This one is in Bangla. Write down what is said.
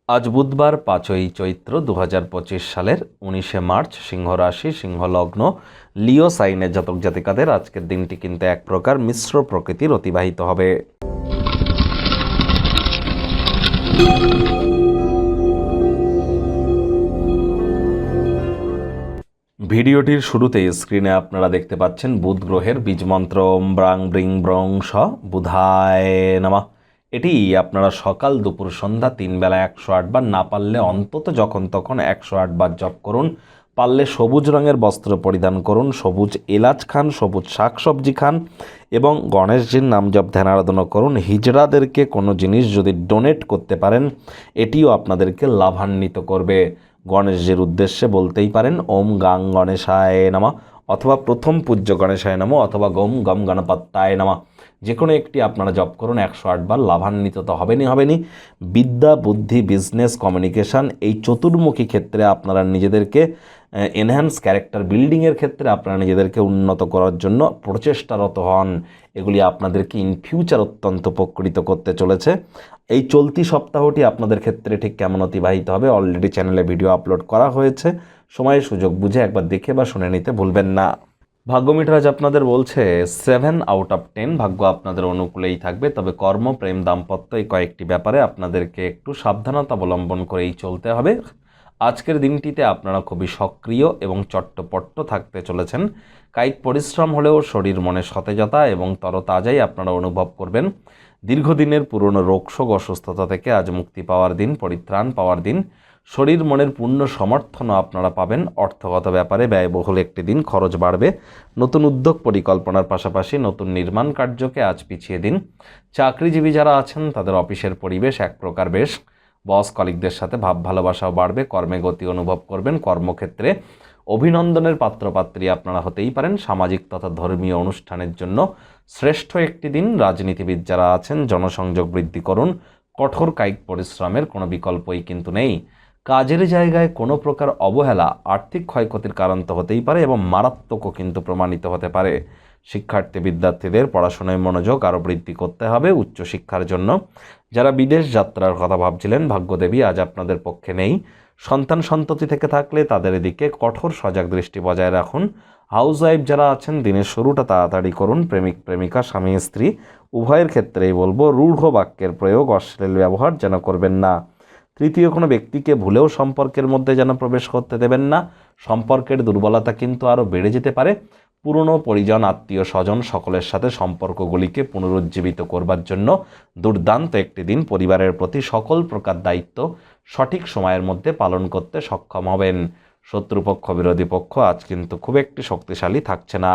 আজ বুধবার 5ই চৈত্র 2025 সালের 19শে মার্চ, সিংহ রাশি, সিংহ লগ্ন, লিও সাইনের জাতক জাতিকাদের আজকের দিনটি কিন্তু এক প্রকার মিশ্র প্রকৃতির অতিবাহিত হবে। ভিডিওটির শুরুতেই স্ক্রিনে আপনারা দেখতে পাচ্ছেন বুধ গ্রহের বীজমন্ত্র ওম ব্রাং ব্রিং ব্রং স বুধায় নমঃ। এটি আপনারা সকাল দুপুর সন্ধ্যা 3 বেলা 108 বার, না পারলে অন্তত যখন তখন 108 বার জপ করুন। পারলে সবুজ রঙের বস্ত্র পরিধান করুন, সবুজ এলাচ খান, সবুজ শাকসবজি খান এবং গণেশজির নাম জপ ধ্যান আরাধনা করুন। হিজড়াদেরকে কোনো জিনিস যদি ডোনেট করতে পারেন, এটিও আপনাদেরকে লাভান্বিত করবে। গণেশজির উদ্দেশ্যে বলতেই পারেন ওম গাং গণেশায় নমঃ, অথবা প্রথম পূজ্য গণেশায় নমঃ, অথবা গম গম গণপত্যায় নমঃ। যে কোনো একটি আপনারা জপ করুন, 108 বার। লাভান্বিত তো হবেনি। বিদ্যা, বুদ্ধি, বিজনেস, কমিউনিকেশান, এই চতুর্মুখী ক্ষেত্রে আপনারা নিজেদেরকে এনহ্যান্স ক্যারেক্টার বিল্ডিংয়ের ক্ষেত্রে আপনারা নিজেদেরকে উন্নত করার জন্য প্রচেষ্টারত হন। এগুলি আপনাদেরকে ইন ফিউচার অত্যন্ত উপকৃত করতে চলেছে। এই চলতি সপ্তাহটি আপনাদের ক্ষেত্রে ঠিক কেমন অতিবাহিত হবে অলরেডি চ্যানেলে ভিডিও আপলোড করা হয়েছে, সময় সুযোগ বুঝে একবার দেখে বা শুনে নিতে ভুলবেন না। ভাগ্য মিটার আজ আপনাদের বলছে 7/10, ভাগ্য আপনাদের অনুকূলেই থাকবে। তবে কর্ম, প্রেম, দাম্পত্য এই কয়েকটি ব্যাপারে আপনাদেরকে একটু সাবধানতা অবলম্বন করেই চলতে হবে। আজকের দিনটিতে আপনারা খুবই সক্রিয় এবং চট্টপট্ট থাকতে চলেছেন। কায়িক পরিশ্রম হলেও শরীর মনে সতেজতা এবং তরতাজাই আপনারা অনুভব করবেন। দীর্ঘদিনের পুরনো রোগশোক, অসুস্থতা থেকে আজ মুক্তি পাওয়ার দিন, পরিত্রাণ পাওয়ার দিন। শরীর মনের পূর্ণ সমর্থনও আপনারা পাবেন। অর্থগত ব্যাপারে ব্যয়বহুল একটি দিন, খরচ বাড়বে। নতুন উদ্যোগ পরিকল্পনার পাশাপাশি নতুন নির্মাণ কার্যকে আজ পিছিয়ে দিন। চাকরিজীবী যারা আছেন তাদের অফিসের পরিবেশ এক প্রকার বেশ। বস কলিগদের সাথে ভাব ভালোবাসাও বাড়বে। কর্মে গতি অনুভব করবেন। কর্মক্ষেত্রে অভিনন্দনের পাত্রপাত্রী আপনারা হতেই পারেন। সামাজিক তথা ধর্মীয় অনুষ্ঠানের জন্য শ্রেষ্ঠ একটি দিন। রাজনীতিবিদ যারা আছেন জনসংযোগ বৃদ্ধি করুন। কঠোর কায়িক পরিশ্রমের কোনো বিকল্পই কিন্তু নেই। কাজের জায়গায় কোনো প্রকার অবহেলা আর্থিক ক্ষয়ক্ষতির কারণ তো হতেই পারে এবং মারাত্মকও কিন্তু প্রমাণিত হতে পারে। শিক্ষার্থী বিদ্যার্থীদের পড়াশোনায় মনোযোগ আরও বৃদ্ধি করতে হবে উচ্চশিক্ষার জন্য। যারা বিদেশ যাত্রার কথা ভাবছিলেন, ভাগ্যদেবী আজ আপনাদের পক্ষে নেই। সন্তান সন্ততি থেকে থাকলে তাদের দিকে কঠোর সজাগ দৃষ্টি বজায় রাখুন। হাউসওয়াইফ যারা আছেন দিনের শুরুটা তাড়াতাড়ি করুন। প্রেমিক প্রেমিকা, স্বামী স্ত্রী উভয়ের ক্ষেত্রেই বলবো রূঢ় বাক্যের প্রয়োগ, অশ্লীল ব্যবহার যেন করবেন না। তৃতীয় কোনো ব্যক্তিকে ভুলেও সম্পর্কের মধ্যে যেন প্রবেশ করতে দেবেন না। সম্পর্কের দুর্বলতা কিন্তু আরও বেড়ে যেতে পারে। পুরনো পরিজন, আত্মীয় স্বজন সকলের সাথে সম্পর্কগুলিকে পুনরুজ্জীবিত করবার জন্য দুর্দান্ত একটি দিন। পরিবারের প্রতি সকল প্রকার দায়িত্ব সঠিক সময়ের মধ্যে পালন করতে সক্ষম হবেন। শত্রুপক্ষ, বিরোধী পক্ষ আজ কিন্তু খুব একটি শক্তিশালী থাকছে না।